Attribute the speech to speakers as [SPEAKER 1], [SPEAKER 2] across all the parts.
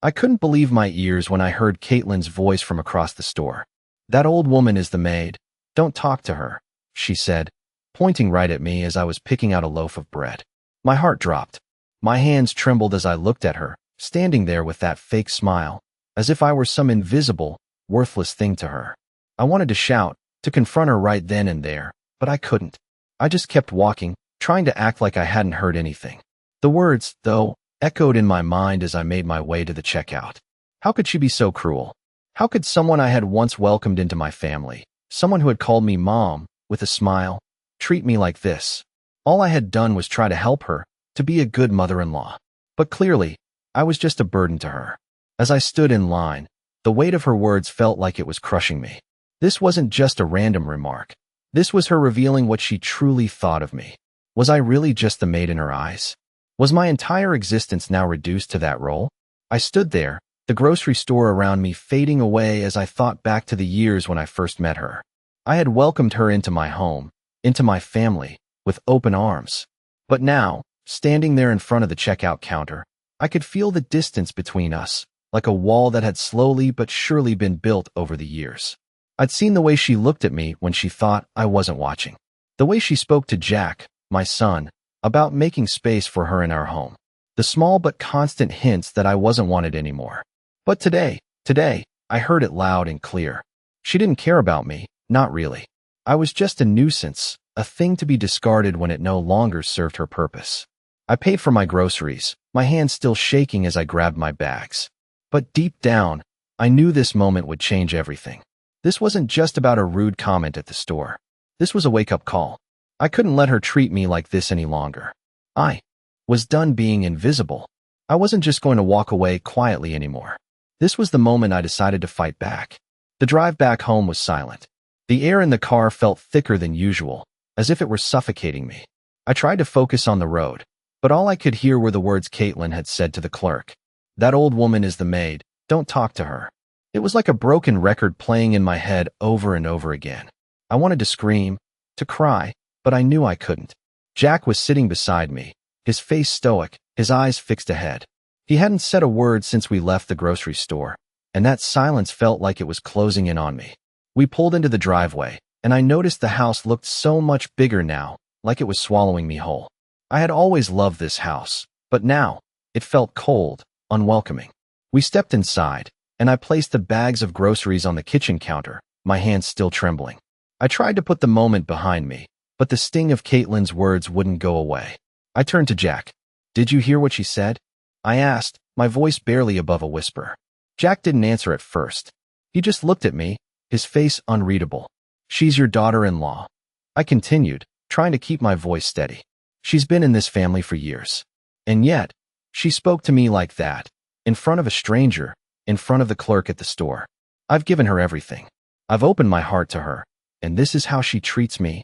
[SPEAKER 1] I couldn't believe my ears when I heard Caitlin's voice from across the store. "That old woman is the maid. Don't talk to her," she said, pointing right at me as I was picking out a loaf of bread. My heart dropped. My hands trembled as I looked at her, standing there with that fake smile, as if I were some invisible, worthless thing to her. I wanted to shout, to confront her right then and there, but I couldn't. I just kept walking, trying to act like I hadn't heard anything. The words, though, echoed in my mind as I made my way to the checkout. How could she be so cruel? How could someone I had once welcomed into my family, someone who had called me mom, with a smile, treat me like this? All I had done was try to help her, to be a good mother-in-law. But clearly, I was just a burden to her. As I stood in line, the weight of her words felt like it was crushing me. This wasn't just a random remark. This was her revealing what she truly thought of me. Was I really just the maid in her eyes? Was my entire existence now reduced to that role? I stood there, the grocery store around me fading away as I thought back to the years when I first met her. I had welcomed her into my home, into my family, with open arms. But now, standing there in front of the checkout counter, I could feel the distance between us, like a wall that had slowly but surely been built over the years. I'd seen the way she looked at me when she thought I wasn't watching. The way she spoke to Jack, my son, about making space for her in our home. The small but constant hints that I wasn't wanted anymore. But today, I heard it loud and clear. She didn't care about me, not really. I was just a nuisance, a thing to be discarded when it no longer served her purpose. I paid for my groceries, my hands still shaking as I grabbed my bags. But deep down, I knew this moment would change everything. This wasn't just about a rude comment at the store. This was a wake-up call. I couldn't let her treat me like this any longer. I was done being invisible. I wasn't just going to walk away quietly anymore. This was the moment I decided to fight back. The drive back home was silent. The air in the car felt thicker than usual, as if it were suffocating me. I tried to focus on the road, but all I could hear were the words Caitlin had said to the clerk. "That old woman is the maid. Don't talk to her." It was like a broken record playing in my head over and over again. I wanted to scream, to cry, but I knew I couldn't. Jack was sitting beside me, his face stoic, his eyes fixed ahead. He hadn't said a word since we left the grocery store, and that silence felt like it was closing in on me. We pulled into the driveway, and I noticed the house looked so much bigger now, like it was swallowing me whole. I had always loved this house, but now, it felt cold, unwelcoming. We stepped inside, and I placed the bags of groceries on the kitchen counter, my hands still trembling. I tried to put the moment behind me, but the sting of Caitlin's words wouldn't go away. I turned to Jack. "Did you hear what she said?" I asked, my voice barely above a whisper. Jack didn't answer at first. He just looked at me, his face unreadable. "She's your daughter-in-law," I continued, trying to keep my voice steady. "She's been in this family for years. And yet, she spoke to me like that, in front of a stranger, in front of the clerk at the store. I've given her everything. I've opened my heart to her, and this is how she treats me."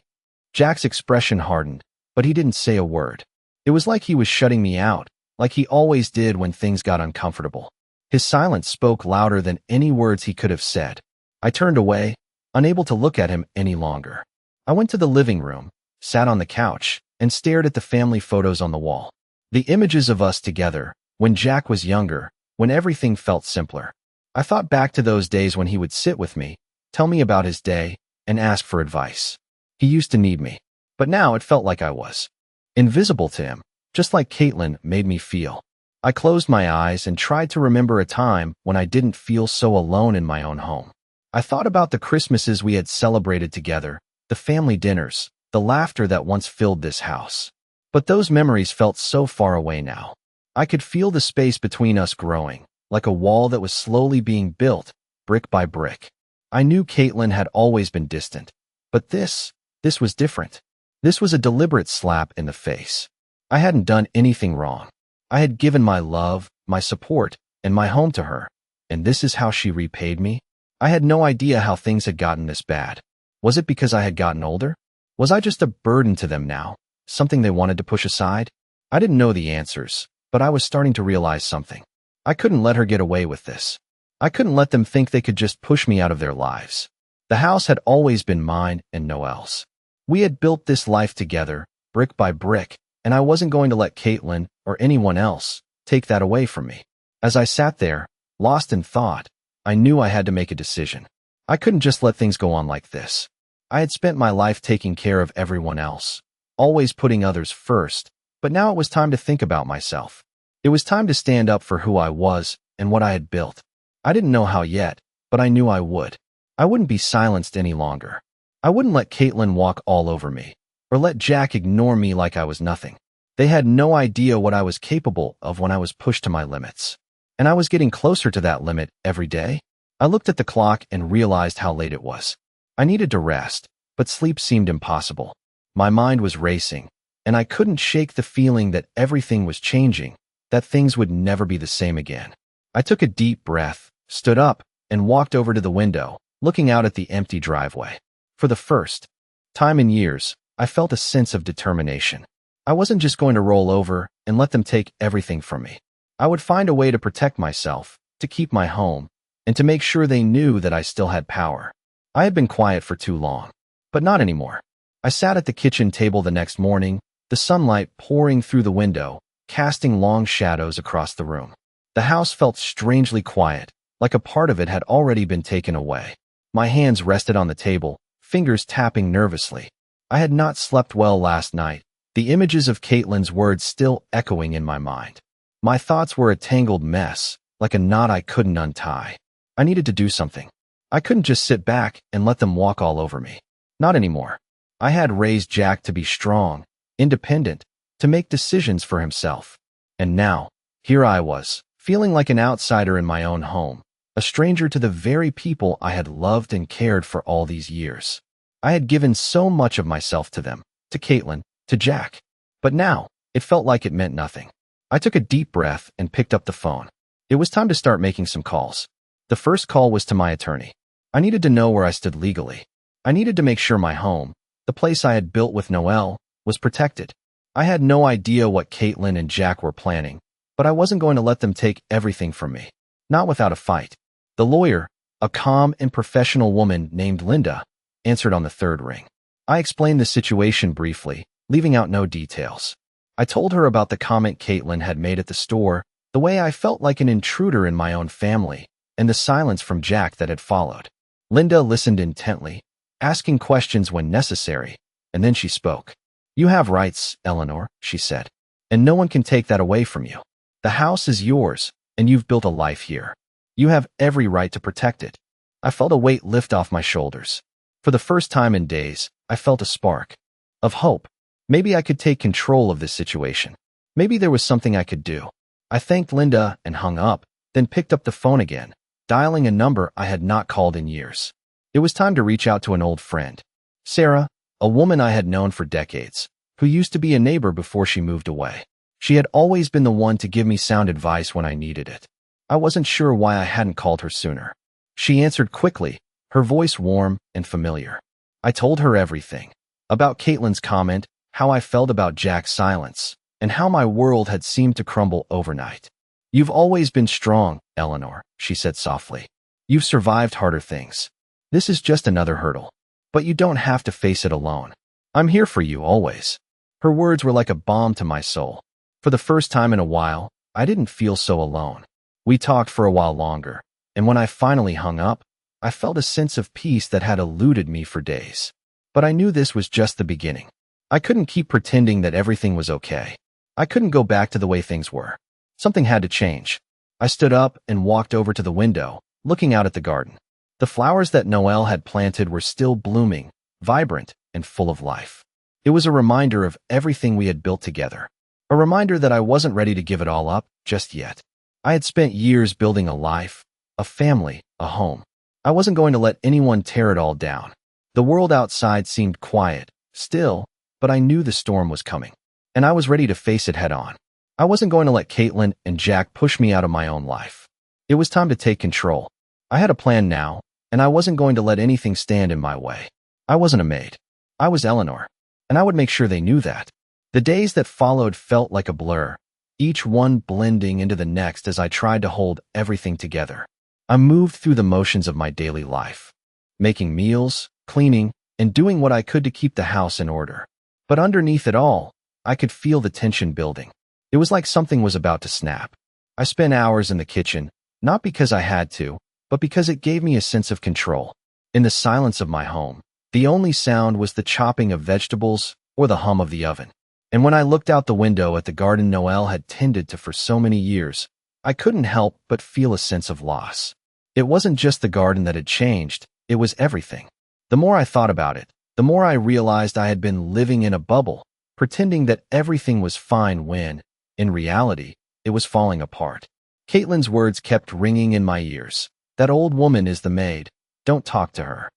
[SPEAKER 1] Jack's expression hardened, but he didn't say a word. It was like he was shutting me out, like he always did when things got uncomfortable. His silence spoke louder than any words he could have said. I turned away, unable to look at him any longer. I went to the living room, sat on the couch, and stared at the family photos on the wall. The images of us together, when Jack was younger, when everything felt simpler. I thought back to those days when he would sit with me, tell me about his day, and ask for advice. He used to need me, but now it felt like I was invisible to him, just like Caitlin made me feel. I closed my eyes and tried to remember a time when I didn't feel so alone in my own home. I thought about the Christmases we had celebrated together, the family dinners, the laughter that once filled this house. But those memories felt so far away now. I could feel the space between us growing, like a wall that was slowly being built, brick by brick. I knew Caitlin had always been distant, but this was different. This was a deliberate slap in the face. I hadn't done anything wrong. I had given my love, my support, and my home to her, and this is how she repaid me? I had no idea how things had gotten this bad. Was it because I had gotten older? Was I just a burden to them now, something they wanted to push aside? I didn't know the answers, but I was starting to realize something. I couldn't let her get away with this. I couldn't let them think they could just push me out of their lives. The house had always been mine and no else. We had built this life together, brick by brick, and I wasn't going to let Caitlin or anyone else take that away from me. As I sat there, Lost in thought, I knew I had to make a decision. I couldn't just let things go on like this. I had spent my life taking care of everyone else, always putting others first, but now it was time to think about myself. It was time to stand up for who I was and what I had built. I didn't know how yet, but I knew I would. I wouldn't be silenced any longer. I wouldn't let Caitlin walk all over me, or let Jack ignore me like I was nothing. They had no idea what I was capable of when I was pushed to my limits. And I was getting closer to that limit every day. I looked at the clock and realized how late it was. I needed to rest, but sleep seemed impossible. My mind was racing, and I couldn't shake the feeling that everything was changing, that things would never be the same again. I took a deep breath, stood up, and walked over to the window, looking out at the empty driveway. For the first time in years, I felt a sense of determination. I wasn't just going to roll over and let them take everything from me. I would find a way to protect myself, to keep my home, and to make sure they knew that I still had power. I had been quiet for too long, but not anymore. I sat at the kitchen table the next morning, the sunlight pouring through the window, casting long shadows across the room. The house felt strangely quiet, like a part of it had already been taken away. My hands rested on the table, fingers tapping nervously. I had not slept well last night, the images of Caitlin's words still echoing in my mind. My thoughts were a tangled mess, like a knot I couldn't untie. I needed to do something. I couldn't just sit back and let them walk all over me. Not anymore. I had raised Jack to be strong, independent, to make decisions for himself. And now, here I was, feeling like an outsider in my own home, a stranger to the very people I had loved and cared for all these years. I had given so much of myself to them, to Caitlin, to Jack. But now, it felt like it meant nothing. I took a deep breath and picked up the phone. It was time to start making some calls. The first call was to my attorney. I needed to know where I stood legally. I needed to make sure my home, the place I had built with Noelle, was protected. I had no idea what Caitlin and Jack were planning, but I wasn't going to let them take everything from me. Not without a fight. The lawyer, a calm and professional woman named Linda, answered on the third ring. I explained the situation briefly, leaving out no details. I told her about the comment Caitlin had made at the store, the way I felt like an intruder in my own family, and the silence from Jack that had followed. Linda listened intently, asking questions when necessary, and then she spoke. "You have rights, Eleanor," she said, "and no one can take that away from you. The house is yours, and you've built a life here. You have every right to protect it." I felt a weight lift off my shoulders. For the first time in days, I felt a spark of hope. Maybe I could take control of this situation. Maybe there was something I could do. I thanked Linda and hung up, then picked up the phone again, dialing a number I had not called in years. It was time to reach out to an old friend. Sarah, a woman I had known for decades, who used to be a neighbor before she moved away. She had always been the one to give me sound advice when I needed it. I wasn't sure why I hadn't called her sooner. She answered quickly, her voice warm and familiar. I told her everything. About Caitlin's comment, how I felt about Jack's silence, and how my world had seemed to crumble overnight. "You've always been strong, Eleanor," she said softly. "You've survived harder things. This is just another hurdle. But you don't have to face it alone. I'm here for you always." Her words were like a balm to my soul. For the first time in a while, I didn't feel so alone. We talked for a while longer, and when I finally hung up, I felt a sense of peace that had eluded me for days. But I knew this was just the beginning. I couldn't keep pretending that everything was okay. I couldn't go back to the way things were. Something had to change. I stood up and walked over to the window, looking out at the garden. The flowers that Noelle had planted were still blooming, vibrant, and full of life. It was a reminder of everything we had built together. A reminder that I wasn't ready to give it all up just yet. I had spent years building a life, a family, a home. I wasn't going to let anyone tear it all down. The world outside seemed quiet, still, but I knew the storm was coming, and I was ready to face it head on. I wasn't going to let Caitlin and Jack push me out of my own life. It was time to take control. I had a plan now, and I wasn't going to let anything stand in my way. I wasn't a maid. I was Eleanor, and I would make sure they knew that. The days that followed felt like a blur, each one blending into the next as I tried to hold everything together. I moved through the motions of my daily life, making meals, cleaning, and doing what I could to keep the house in order. But underneath it all, I could feel the tension building. It was like something was about to snap. I spent hours in the kitchen, Not because I had to, but because it gave me a sense of control. In the silence of my home, the only sound was the chopping of vegetables or the hum of the oven. And when I looked out the window at the garden Noelle had tended to for so many years, I couldn't help but feel a sense of loss. It wasn't just the garden that had changed, it was everything. The more I thought about it, the more I realized I had been living in a bubble, pretending that everything was fine when, in reality, it was falling apart. Caitlin's words kept ringing in my ears. That old woman is the maid. Don't talk to her.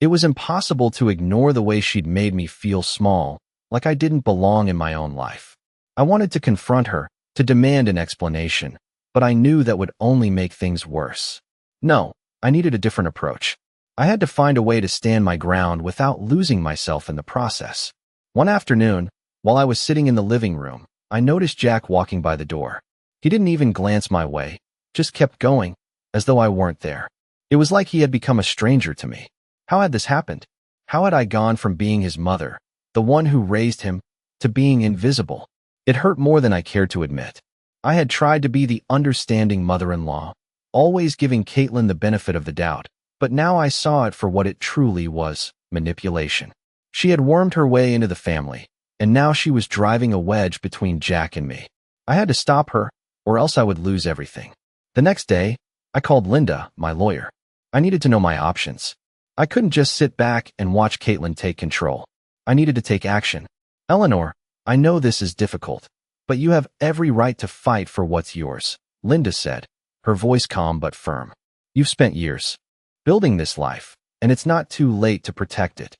[SPEAKER 1] It was impossible to ignore the way she'd made me feel small, like I didn't belong in my own life. I wanted to confront her, to demand an explanation, but I knew that would only make things worse. No, I needed a different approach. I had to find a way to stand my ground without losing myself in the process. One afternoon, while I was sitting in the living room, I noticed Jack walking by the door. He didn't even glance my way, just kept going, as though I weren't there. It was like he had become a stranger to me. How had this happened? How had I gone from being his mother, the one who raised him, to being invisible? It hurt more than I cared to admit. I had tried to be the understanding mother-in-law, always giving Caitlin the benefit of the doubt, but now I saw it for what it truly was, manipulation. She had wormed her way into the family, and now she was driving a wedge between Jack and me. I had to stop her, or else I would lose everything. The next day, I called Linda, my lawyer. I needed to know my options. I couldn't just sit back and watch Caitlin take control. I needed to take action. Eleanor, I know this is difficult, but you have every right to fight for what's yours, Linda said, her voice calm but firm. You've spent years building this life, and it's not too late to protect it.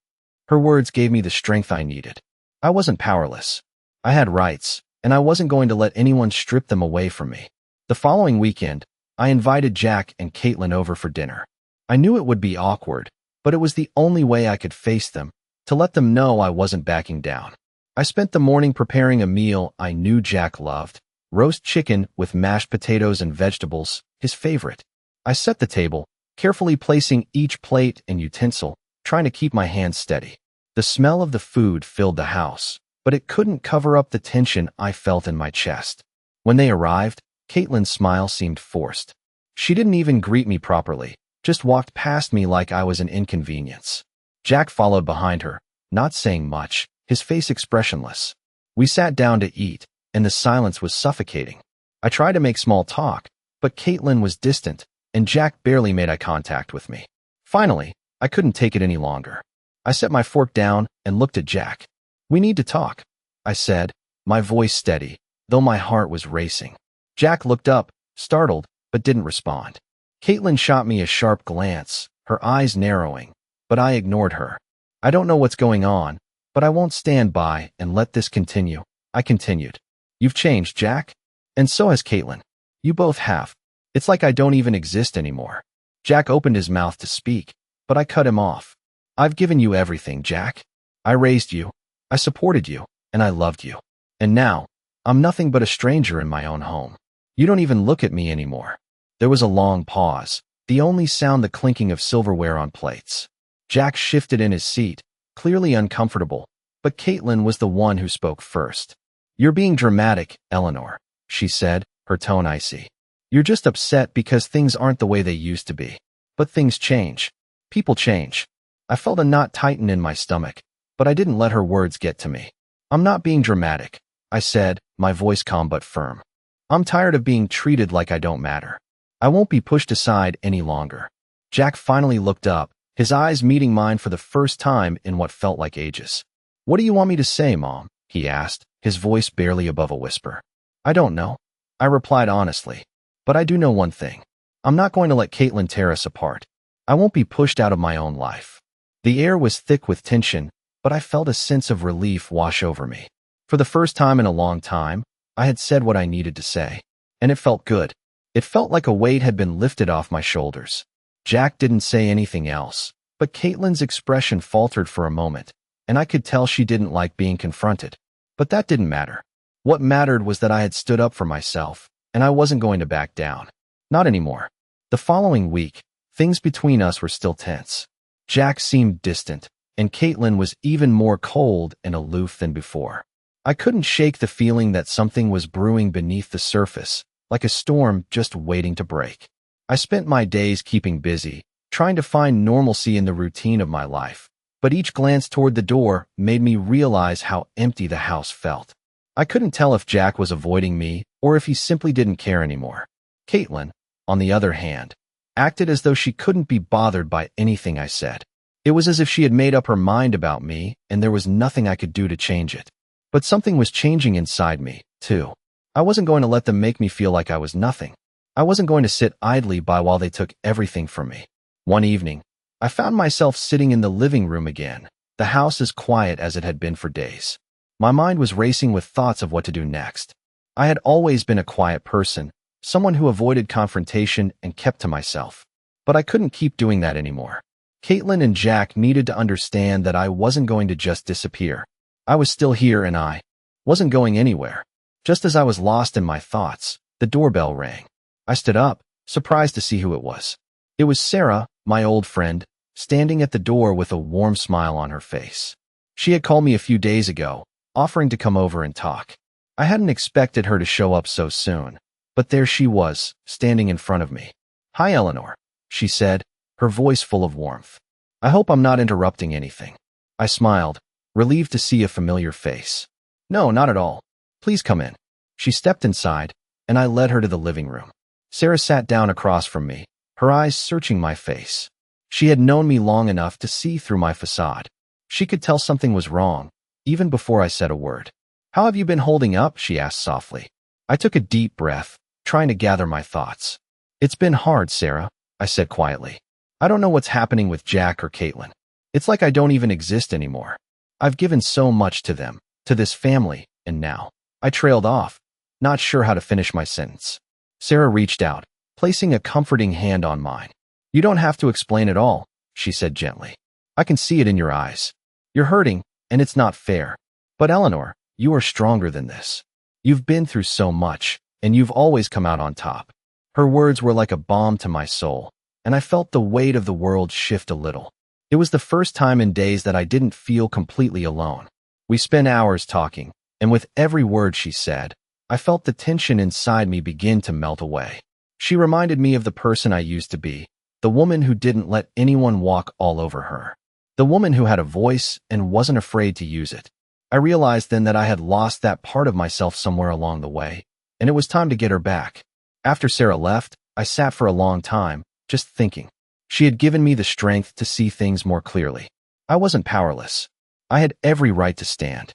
[SPEAKER 1] Her words gave me the strength I needed. I wasn't powerless. I had rights, and I wasn't going to let anyone strip them away from me. The following weekend, I invited Jack and Caitlin over for dinner. I knew it would be awkward, but it was the only way I could face them, to let them know I wasn't backing down. I spent the morning preparing a meal I knew Jack loved, roast chicken with mashed potatoes and vegetables, his favorite. I set the table, carefully placing each plate and utensil, trying to keep my hands steady. The smell of the food filled the house, but it couldn't cover up the tension I felt in my chest. When they arrived, Caitlin's smile seemed forced. She didn't even greet me properly, just walked past me like I was an inconvenience. Jack followed behind her, not saying much, his face expressionless. We sat down to eat, and the silence was suffocating. I tried to make small talk, but Caitlin was distant, and Jack barely made eye contact with me. Finally, I couldn't take it any longer. I set my fork down and looked at Jack. We need to talk, I said, my voice steady, though my heart was racing. Jack looked up, startled, but didn't respond. Caitlin shot me a sharp glance, her eyes narrowing, but I ignored her. I don't know what's going on, but I won't stand by and let this continue, I continued. You've changed, Jack. And so has Caitlin. You both have. It's like I don't even exist anymore. Jack opened his mouth to speak, but I cut him off. I've given you everything, Jack. I raised you, I supported you, and I loved you. And now, I'm nothing but a stranger in my own home. You don't even look at me anymore. There was a long pause, the only sound the clinking of silverware on plates. Jack shifted in his seat, clearly uncomfortable, but Caitlin was the one who spoke first. You're being dramatic, Eleanor, she said, her tone icy. You're just upset because things aren't the way they used to be. But things change. People change. I felt a knot tighten in my stomach, but I didn't let her words get to me. I'm not being dramatic, I said, my voice calm but firm. I'm tired of being treated like I don't matter. I won't be pushed aside any longer. Jack finally looked up, his eyes meeting mine for the first time in what felt like ages. What do you want me to say, Mom? He asked, his voice barely above a whisper. I don't know, I replied honestly. But I do know one thing. I'm not going to let Caitlin tear us apart. I won't be pushed out of my own life. The air was thick with tension, but I felt a sense of relief wash over me. For the first time in a long time, I had said what I needed to say. And it felt good. It felt like a weight had been lifted off my shoulders. Jack didn't say anything else, but Caitlin's expression faltered for a moment, and I could tell she didn't like being confronted. But that didn't matter. What mattered was that I had stood up for myself, and I wasn't going to back down. Not anymore. The following week, things between us were still tense. Jack seemed distant, and Caitlin was even more cold and aloof than before. I couldn't shake the feeling that something was brewing beneath the surface, like a storm just waiting to break. I spent my days keeping busy, trying to find normalcy in the routine of my life. But each glance toward the door made me realize how empty the house felt. I couldn't tell if Jack was avoiding me or if he simply didn't care anymore. Caitlin, on the other hand, acted as though she couldn't be bothered by anything I said. It was as if she had made up her mind about me and there was nothing I could do to change it. But something was changing inside me, too. I wasn't going to let them make me feel like I was nothing. I wasn't going to sit idly by while they took everything from me. One evening, I found myself sitting in the living room again, the house as quiet as it had been for days. My mind was racing with thoughts of what to do next. I had always been a quiet person, someone who avoided confrontation and kept to myself. But I couldn't keep doing that anymore. Caitlin and Jack needed to understand that I wasn't going to just disappear. I was still here and I wasn't going anywhere. Just as I was lost in my thoughts, the doorbell rang. I stood up, surprised to see who it was. It was Sarah, my old friend, standing at the door with a warm smile on her face. She had called me a few days ago, offering to come over and talk. I hadn't expected her to show up so soon, but there she was, standing in front of me. "Hi, Eleanor," she said, her voice full of warmth. "I hope I'm not interrupting anything." I smiled, relieved to see a familiar face. "No, not at all. Please come in." She stepped inside, and I led her to the living room. Sarah sat down across from me, her eyes searching my face. She had known me long enough to see through my facade. She could tell something was wrong, even before I said a word. "How have you been holding up?" she asked softly. I took a deep breath, trying to gather my thoughts. "It's been hard, Sarah," I said quietly. "I don't know what's happening with Jack or Caitlin. It's like I don't even exist anymore. I've given so much to them, to this family, and now." I trailed off, not sure how to finish my sentence. Sarah reached out, placing a comforting hand on mine. "You don't have to explain it all," she said gently. "I can see it in your eyes. You're hurting, and it's not fair. But Eleanor, you are stronger than this. You've been through so much, and you've always come out on top." Her words were like a balm to my soul, and I felt the weight of the world shift a little. It was the first time in days that I didn't feel completely alone. We spent hours talking, and with every word she said, I felt the tension inside me begin to melt away. She reminded me of the person I used to be, the woman who didn't let anyone walk all over her. The woman who had a voice and wasn't afraid to use it. I realized then that I had lost that part of myself somewhere along the way, and it was time to get her back. After Sarah left, I sat for a long time, just thinking. She had given me the strength to see things more clearly. I wasn't powerless. I had every right to stand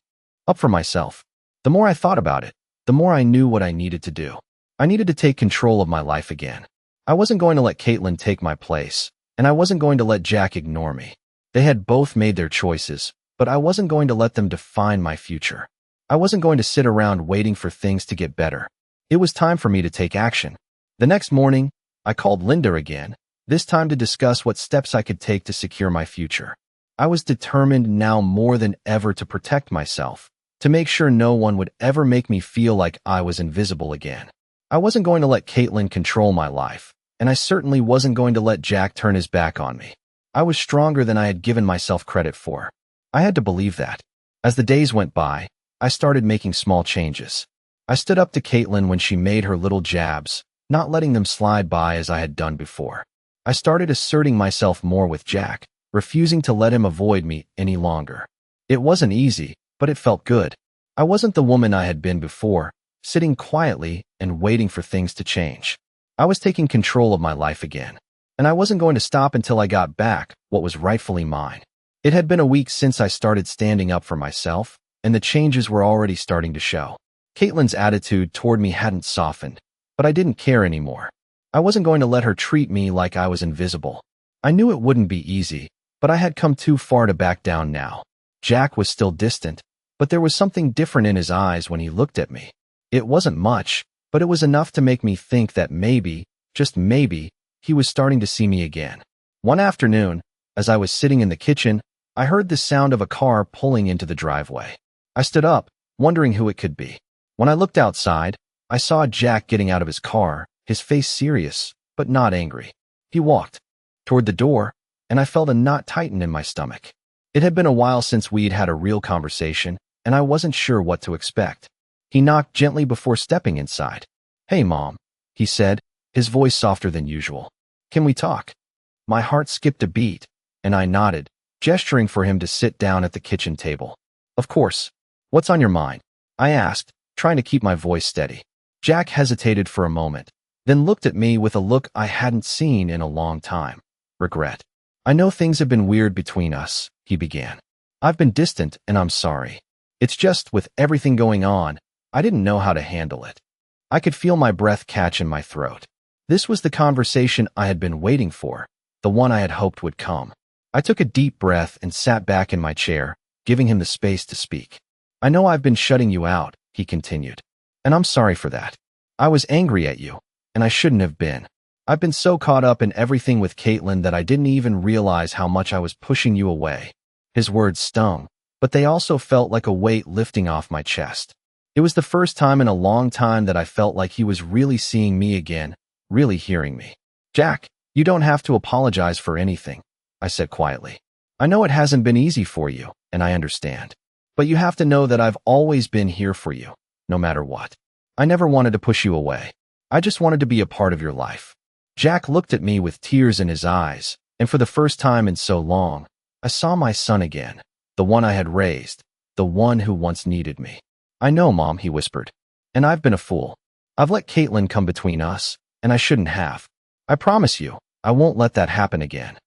[SPEAKER 1] up for myself. The more I thought about it, the more I knew what I needed to do. I needed to take control of my life again. I wasn't going to let Caitlin take my place, and I wasn't going to let Jack ignore me. They had both made their choices, but I wasn't going to let them define my future. I wasn't going to sit around waiting for things to get better. It was time for me to take action. The next morning, I called Linda again, this time to discuss what steps I could take to secure my future. I was determined now more than ever to protect myself, to make sure no one would ever make me feel like I was invisible again. I wasn't going to let Caitlin control my life, and I certainly wasn't going to let Jack turn his back on me. I was stronger than I had given myself credit for. I had to believe that. As the days went by, I started making small changes. I stood up to Caitlin when she made her little jabs, not letting them slide by as I had done before. I started asserting myself more with Jack, refusing to let him avoid me any longer. It wasn't easy, but it felt good. I wasn't the woman I had been before, sitting quietly and waiting for things to change. I was taking control of my life again, and I wasn't going to stop until I got back what was rightfully mine. It had been a week since I started standing up for myself, and the changes were already starting to show. Caitlin's attitude toward me hadn't softened, but I didn't care anymore. I wasn't going to let her treat me like I was invisible. I knew it wouldn't be easy, but I had come too far to back down now. Jack was still distant, but there was something different in his eyes when he looked at me. It wasn't much, but it was enough to make me think that maybe, just maybe, he was starting to see me again. One afternoon, as I was sitting in the kitchen, I heard the sound of a car pulling into the driveway. I stood up, wondering who it could be. When I looked outside, I saw Jack getting out of his car, his face serious, but not angry. He walked toward the door, and I felt a knot tighten in my stomach. It had been a while since we'd had a real conversation, and I wasn't sure what to expect. He knocked gently before stepping inside. "Hey, Mom," he said, his voice softer than usual. Can we talk? My heart skipped a beat, and I nodded, gesturing for him to sit down at the kitchen table. Of course. What's on your mind? I asked, trying to keep my voice steady. Jack hesitated for a moment, then looked at me with a look I hadn't seen in a long time. Regret. I know things have been weird between us, he began. I've been distant, and I'm sorry. It's just, with everything going on, I didn't know how to handle it. I could feel my breath catch in my throat. This was the conversation I had been waiting for, the one I had hoped would come. I took a deep breath and sat back in my chair, giving him the space to speak. I know I've been shutting you out, he continued. And I'm sorry for that. I was angry at you, and I shouldn't have been. I've been so caught up in everything with Caitlin that I didn't even realize how much I was pushing you away. His words stung, but they also felt like a weight lifting off my chest. It was the first time in a long time that I felt like he was really seeing me again, really hearing me. Jack, you don't have to apologize for anything, I said quietly. I know it hasn't been easy for you, and I understand. But you have to know that I've always been here for you, no matter what. I never wanted to push you away. I just wanted to be a part of your life. Jack looked at me with tears in his eyes, and for the first time in so long, I saw my son again, the one I had raised, the one who once needed me. I know, Mom, he whispered, and I've been a fool. I've let Caitlin come between us, and I shouldn't have. I promise you, I won't let that happen again.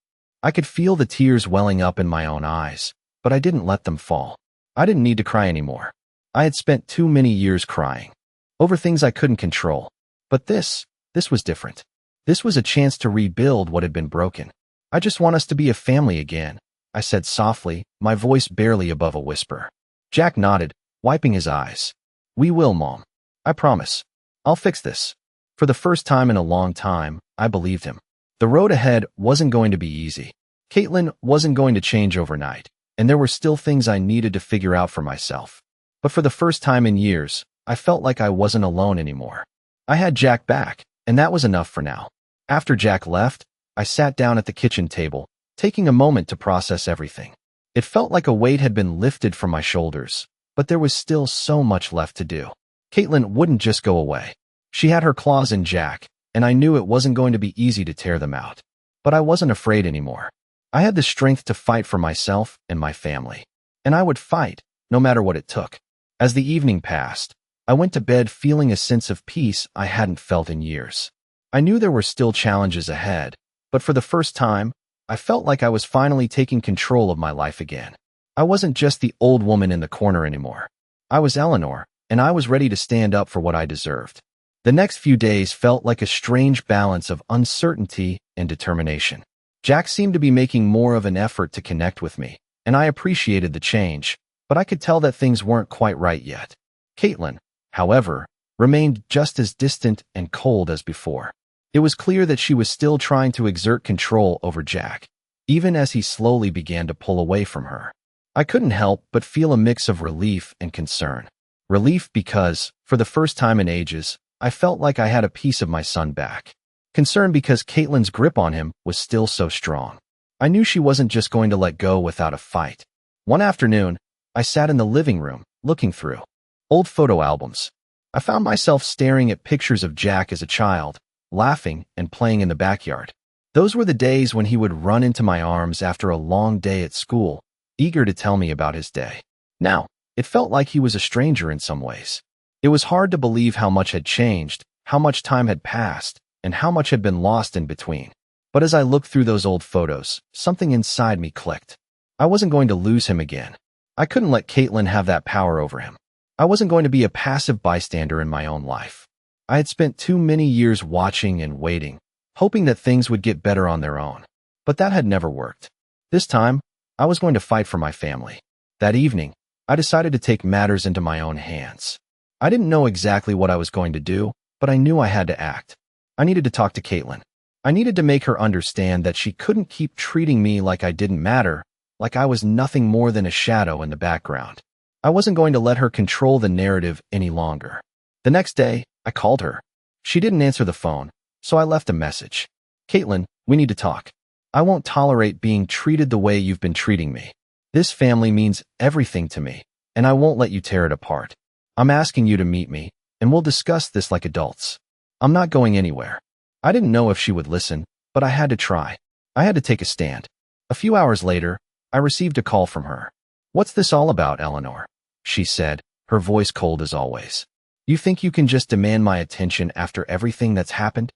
[SPEAKER 1] I could feel the tears welling up in my own eyes, but I didn't let them fall. I didn't need to cry anymore. I had spent too many years crying over things I couldn't control. But this was different. This was a chance to rebuild what had been broken. I just want us to be a family again, I said softly, my voice barely above a whisper. Jack nodded, wiping his eyes. We will, Mom. I promise. I'll fix this. For the first time in a long time, I believed him. The road ahead wasn't going to be easy. Caitlin wasn't going to change overnight, and there were still things I needed to figure out for myself. But for the first time in years, I felt like I wasn't alone anymore. I had Jack back, and that was enough for now. After Jack left, I sat down at the kitchen table, taking a moment to process everything. It felt like a weight had been lifted from my shoulders, but there was still so much left to do. Caitlin wouldn't just go away. She had her claws in Jack, and I knew it wasn't going to be easy to tear them out. But I wasn't afraid anymore. I had the strength to fight for myself and my family. And I would fight, no matter what it took. As the evening passed, I went to bed feeling a sense of peace I hadn't felt in years. I knew there were still challenges ahead, but for the first time, I felt like I was finally taking control of my life again. I wasn't just the old woman in the corner anymore. I was Eleanor, and I was ready to stand up for what I deserved. The next few days felt like a strange balance of uncertainty and determination. Jack seemed to be making more of an effort to connect with me, and I appreciated the change, but I could tell that things weren't quite right yet. Caitlin, however, remained just as distant and cold as before. It was clear that she was still trying to exert control over Jack, even as he slowly began to pull away from her. I couldn't help but feel a mix of relief and concern. Relief because, for the first time in ages, I felt like I had a piece of my son back. Concern because Caitlin's grip on him was still so strong. I knew she wasn't just going to let go without a fight. One afternoon, I sat in the living room, looking through old photo albums. I found myself staring at pictures of Jack as a child, laughing and playing in the backyard. Those were the days when he would run into my arms after a long day at school, eager to tell me about his day. Now, it felt like he was a stranger in some ways. It was hard to believe how much had changed, how much time had passed, and how much had been lost in between. But as I looked through those old photos, something inside me clicked. I wasn't going to lose him again. I couldn't let Caitlin have that power over him. I wasn't going to be a passive bystander in my own life. I had spent too many years watching and waiting, hoping that things would get better on their own. But that had never worked. This time, I was going to fight for my family. That evening, I decided to take matters into my own hands. I didn't know exactly what I was going to do, but I knew I had to act. I needed to talk to Caitlin. I needed to make her understand that she couldn't keep treating me like I didn't matter, like I was nothing more than a shadow in the background. I wasn't going to let her control the narrative any longer. The next day, I called her. She didn't answer the phone, so I left a message. Caitlin, we need to talk. I won't tolerate being treated the way you've been treating me. This family means everything to me, and I won't let you tear it apart. I'm asking you to meet me, and we'll discuss this like adults. I'm not going anywhere. I didn't know if she would listen, but I had to try. I had to take a stand. A few hours later, I received a call from her. "What's this all about, Eleanor?" she said, her voice cold as always. "You think you can just demand my attention after everything that's happened?"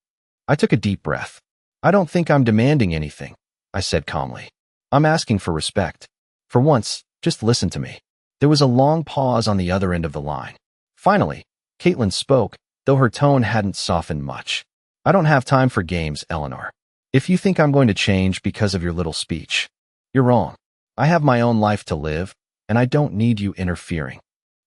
[SPEAKER 1] I took a deep breath. "I don't think I'm demanding anything," I said calmly. "I'm asking for respect. For once, just listen to me." There was a long pause on the other end of the line. Finally, Caitlin spoke, though her tone hadn't softened much. "I don't have time for games, Eleanor. If you think I'm going to change because of your little speech, you're wrong. I have my own life to live, and I don't need you interfering."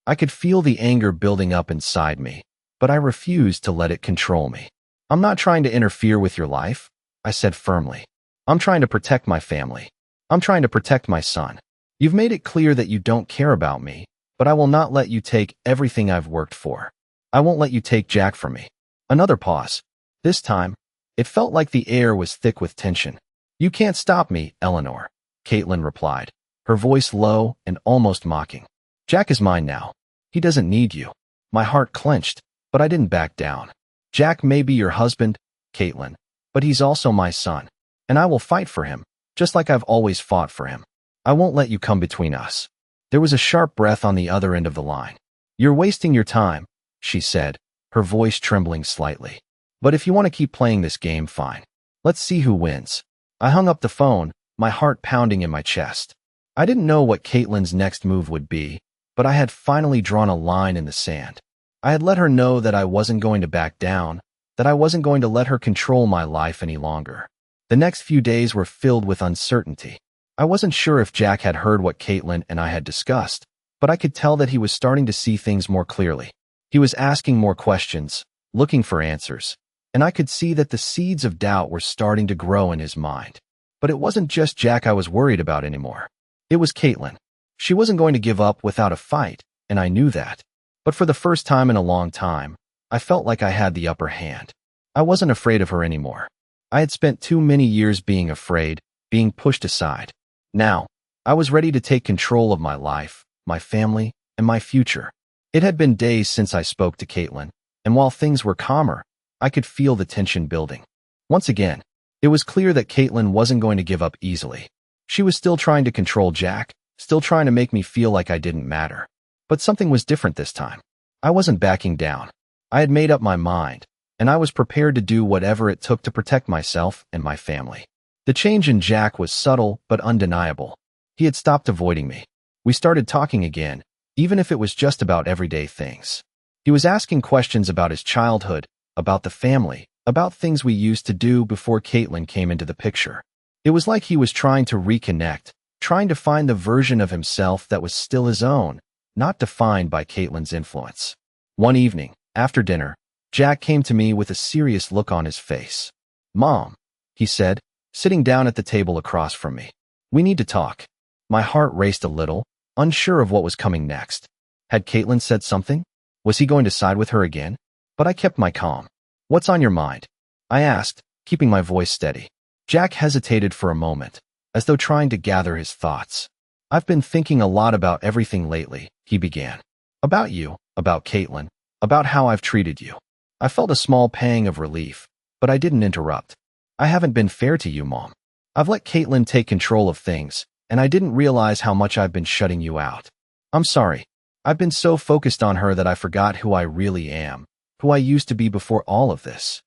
[SPEAKER 1] I could feel the anger building up inside me, but I refused to let it control me. "I'm not trying to interfere with your life," I said firmly. "I'm trying to protect my family. I'm trying to protect my son. You've made it clear that you don't care about me, but I will not let you take everything I've worked for. I won't let you take Jack from me." Another pause. This time, it felt like the air was thick with tension. "You can't stop me, Eleanor," Caitlin replied, her voice low and almost mocking. "Jack is mine now. He doesn't need you." My heart clenched, but I didn't back down. "Jack may be your husband, Caitlin, but he's also my son, and I will fight for him, just like I've always fought for him. I won't let you come between us." There was a sharp breath on the other end of the line. "You're wasting your time," she said, her voice trembling slightly. "But if you want to keep playing this game, fine. Let's see who wins." I hung up the phone, my heart pounding in my chest. I didn't know what Caitlin's next move would be, but I had finally drawn a line in the sand. I had let her know that I wasn't going to back down, that I wasn't going to let her control my life any longer. The next few days were filled with uncertainty. I wasn't sure if Jack had heard what Caitlin and I had discussed, but I could tell that he was starting to see things more clearly. He was asking more questions, looking for answers, and I could see that the seeds of doubt were starting to grow in his mind. But it wasn't just Jack I was worried about anymore. It was Caitlin. She wasn't going to give up without a fight, and I knew that. But for the first time in a long time, I felt like I had the upper hand. I wasn't afraid of her anymore. I had spent too many years being afraid, being pushed aside. Now, I was ready to take control of my life, my family, and my future. It had been days since I spoke to Caitlin, and while things were calmer, I could feel the tension building. Once again, it was clear that Caitlin wasn't going to give up easily. She was still trying to control Jack, still trying to make me feel like I didn't matter. But something was different this time. I wasn't backing down. I had made up my mind, and I was prepared to do whatever it took to protect myself and my family. The change in Jack was subtle but undeniable. He had stopped avoiding me. We started talking again, even if it was just about everyday things. He was asking questions about his childhood, about the family, about things we used to do before Caitlin came into the picture. It was like he was trying to reconnect, trying to find the version of himself that was still his own, not defined by Caitlin's influence. One evening, after dinner, Jack came to me with a serious look on his face. "Mom," he said, sitting down at the table across from me. "We need to talk." My heart raced a little, unsure of what was coming next. Had Caitlin said something? Was he going to side with her again? But I kept my calm. "What's on your mind?" I asked, keeping my voice steady. Jack hesitated for a moment, as though trying to gather his thoughts. "I've been thinking a lot about everything lately," he began. "About you, about Caitlin, about how I've treated you." I felt a small pang of relief, but I didn't interrupt. "I haven't been fair to you, Mom. I've let Caitlin take control of things, and I didn't realize how much I've been shutting you out. I'm sorry. I've been so focused on her that I forgot who I really am, who I used to be before all of this."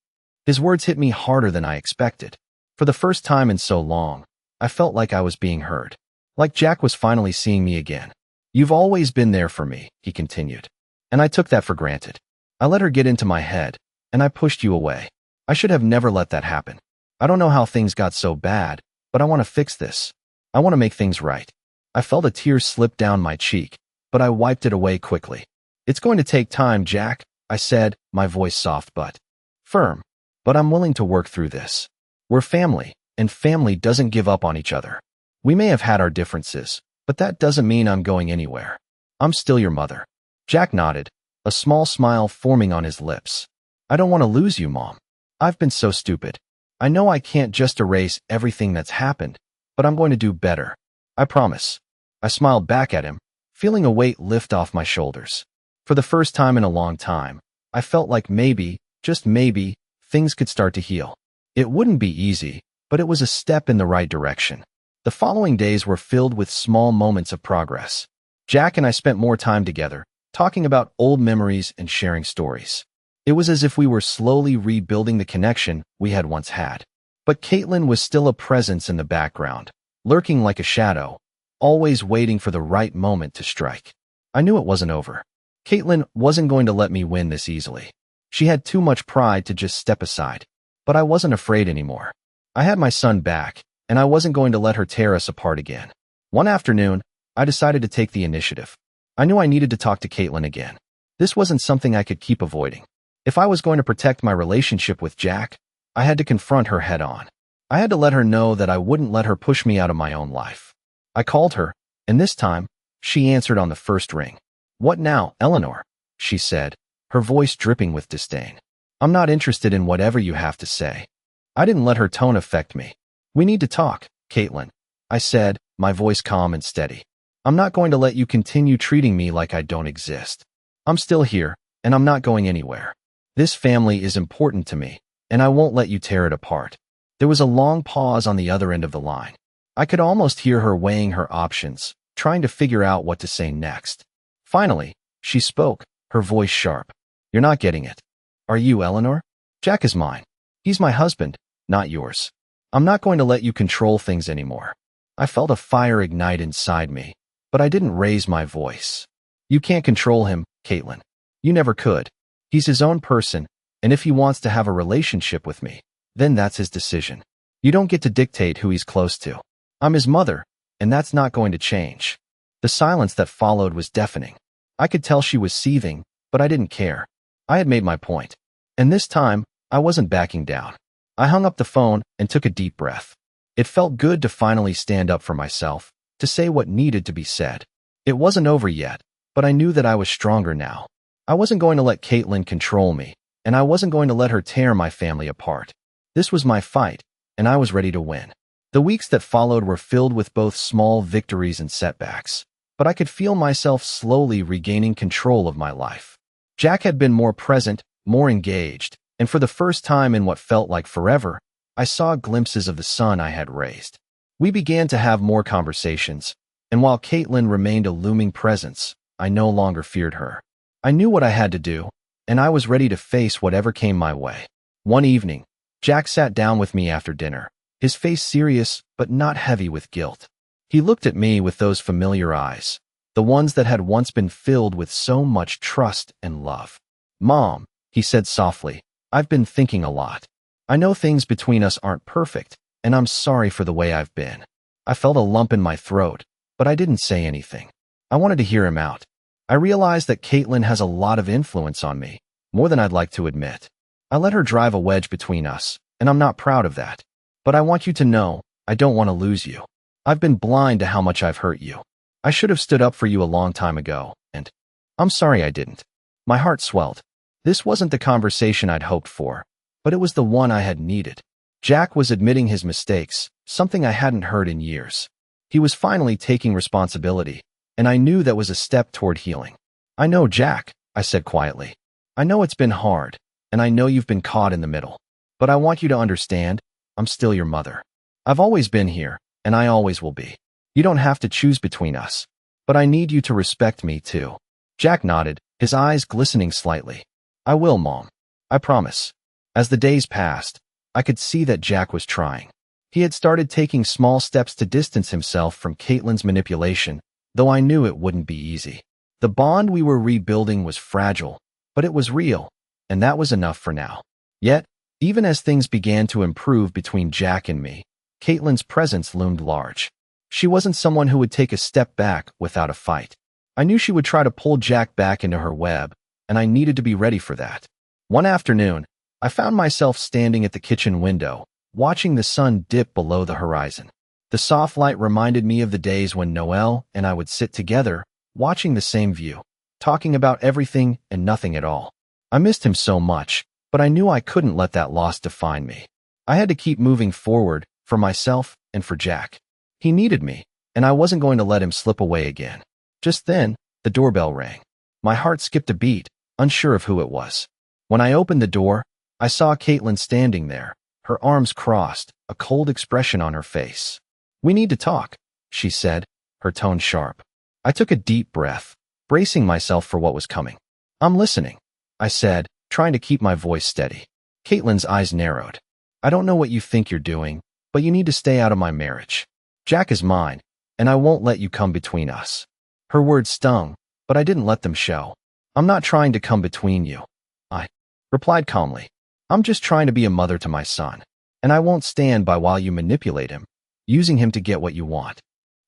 [SPEAKER 1] His words hit me harder than I expected. For the first time in so long, I felt like I was being heard. Like Jack was finally seeing me again. "You've always been there for me," he continued. "And I took that for granted. I let her get into my head, and I pushed you away. I should have never let that happen. I don't know how things got so bad, but I want to fix this. I want to make things right." I felt a tear slip down my cheek, but I wiped it away quickly. "It's going to take time, Jack," I said, my voice soft but firm. "But I'm willing to work through this. We're family, and family doesn't give up on each other. We may have had our differences, but that doesn't mean I'm going anywhere. I'm still your mother." Jack nodded, a small smile forming on his lips. "I don't want to lose you, Mom. I've been so stupid. I know I can't just erase everything that's happened, but I'm going to do better. I promise." I smiled back at him, feeling a weight lift off my shoulders. For the first time in a long time, I felt like maybe, just maybe, things could start to heal. It wouldn't be easy, but it was a step in the right direction. The following days were filled with small moments of progress. Jack and I spent more time together, talking about old memories and sharing stories. It was as if we were slowly rebuilding the connection we had once had. But Caitlin was still a presence in the background, lurking like a shadow, always waiting for the right moment to strike. I knew it wasn't over. Caitlin wasn't going to let me win this easily. She had too much pride to just step aside. But I wasn't afraid anymore. I had my son back, and I wasn't going to let her tear us apart again. One afternoon, I decided to take the initiative. I knew I needed to talk to Caitlin again. This wasn't something I could keep avoiding. If I was going to protect my relationship with Jack, I had to confront her head on. I had to let her know that I wouldn't let her push me out of my own life. I called her, and this time, she answered on the first ring. "What now, Eleanor?" she said, her voice dripping with disdain. "I'm not interested in whatever you have to say." I didn't let her tone affect me. "We need to talk, Caitlin," I said, my voice calm and steady. "I'm not going to let you continue treating me like I don't exist. I'm still here, and I'm not going anywhere. This family is important to me, and I won't let you tear it apart." There was a long pause on the other end of the line. I could almost hear her weighing her options, trying to figure out what to say next. Finally, she spoke, her voice sharp. "You're not getting it. Are you, Eleanor? Jack is mine. He's my husband, not yours. I'm not going to let you control things anymore." I felt a fire ignite inside me, but I didn't raise my voice. "You can't control him, Caitlin. You never could. He's his own person, and if he wants to have a relationship with me, then that's his decision. You don't get to dictate who he's close to. I'm his mother, and that's not going to change." The silence that followed was deafening. I could tell she was seething, but I didn't care. I had made my point. And this time, I wasn't backing down. I hung up the phone and took a deep breath. It felt good to finally stand up for myself, to say what needed to be said. It wasn't over yet, but I knew that I was stronger now. I wasn't going to let Caitlin control me, and I wasn't going to let her tear my family apart. This was my fight, and I was ready to win. The weeks that followed were filled with both small victories and setbacks, but I could feel myself slowly regaining control of my life. Jack had been more present, more engaged, and for the first time in what felt like forever, I saw glimpses of the son I had raised. We began to have more conversations, and while Caitlin remained a looming presence, I no longer feared her. I knew what I had to do, and I was ready to face whatever came my way. One evening, Jack sat down with me after dinner, his face serious but not heavy with guilt. He looked at me with those familiar eyes, the ones that had once been filled with so much trust and love. "Mom," he said softly, "I've been thinking a lot. I know things between us aren't perfect, and I'm sorry for the way I've been." I felt a lump in my throat, but I didn't say anything. I wanted to hear him out. I realized that Caitlin has a lot of influence on me, more than I'd like to admit. I let her drive a wedge between us, and I'm not proud of that. But I want you to know, I don't want to lose you. I've been blind to how much I've hurt you. I should have stood up for you a long time ago, and I'm sorry I didn't. My heart swelled. This wasn't the conversation I'd hoped for, but it was the one I had needed. Jack was admitting his mistakes, something I hadn't heard in years. He was finally taking responsibility, and I knew that was a step toward healing. "I know, Jack," I said quietly. "I know it's been hard, and I know you've been caught in the middle. But I want you to understand, I'm still your mother. I've always been here, and I always will be. You don't have to choose between us, but I need you to respect me too." Jack nodded, his eyes glistening slightly. "I will, Mom. I promise." As the days passed, I could see that Jack was trying. He had started taking small steps to distance himself from Caitlin's manipulation, though I knew it wouldn't be easy. The bond we were rebuilding was fragile, but it was real, and that was enough for now. Yet, even as things began to improve between Jack and me, Caitlin's presence loomed large. She wasn't someone who would take a step back without a fight. I knew she would try to pull Jack back into her web, and I needed to be ready for that. One afternoon, I found myself standing at the kitchen window, watching the sun dip below the horizon. The soft light reminded me of the days when Noel and I would sit together, watching the same view, talking about everything and nothing at all. I missed him so much, but I knew I couldn't let that loss define me. I had to keep moving forward, for myself and for Jack. He needed me, and I wasn't going to let him slip away again. Just then, the doorbell rang. My heart skipped a beat, unsure of who it was. When I opened the door, I saw Caitlin standing there, her arms crossed, a cold expression on her face. "We need to talk," she said, her tone sharp. I took a deep breath, bracing myself for what was coming. "I'm listening," I said, trying to keep my voice steady. Caitlin's eyes narrowed. "I don't know what you think you're doing, but you need to stay out of my marriage. Jack is mine, and I won't let you come between us." Her words stung, but I didn't let them show. "I'm not trying to come between you," I replied calmly. "I'm just trying to be a mother to my son, and I won't stand by while you manipulate him, using him to get what you want."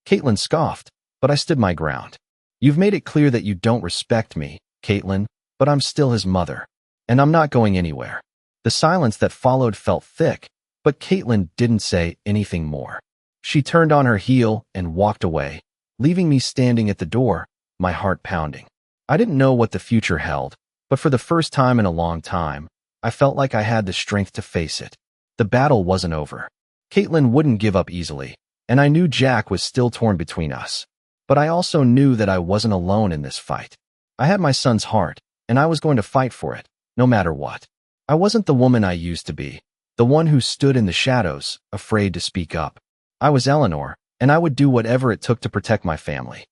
[SPEAKER 1] Caitlin scoffed, but I stood my ground. "You've made it clear that you don't respect me, Caitlin, but I'm still his mother, and I'm not going anywhere." The silence that followed felt thick, but Caitlin didn't say anything more. She turned on her heel and walked away, leaving me standing at the door, my heart pounding. I didn't know what the future held, but for the first time in a long time, I felt like I had the strength to face it. The battle wasn't over. Caitlin wouldn't give up easily, and I knew Jack was still torn between us. But I also knew that I wasn't alone in this fight. I had my son's heart, and I was going to fight for it, no matter what. I wasn't the woman I used to be, the one who stood in the shadows, afraid to speak up. I was Eleanor, and I would do whatever it took to protect my family.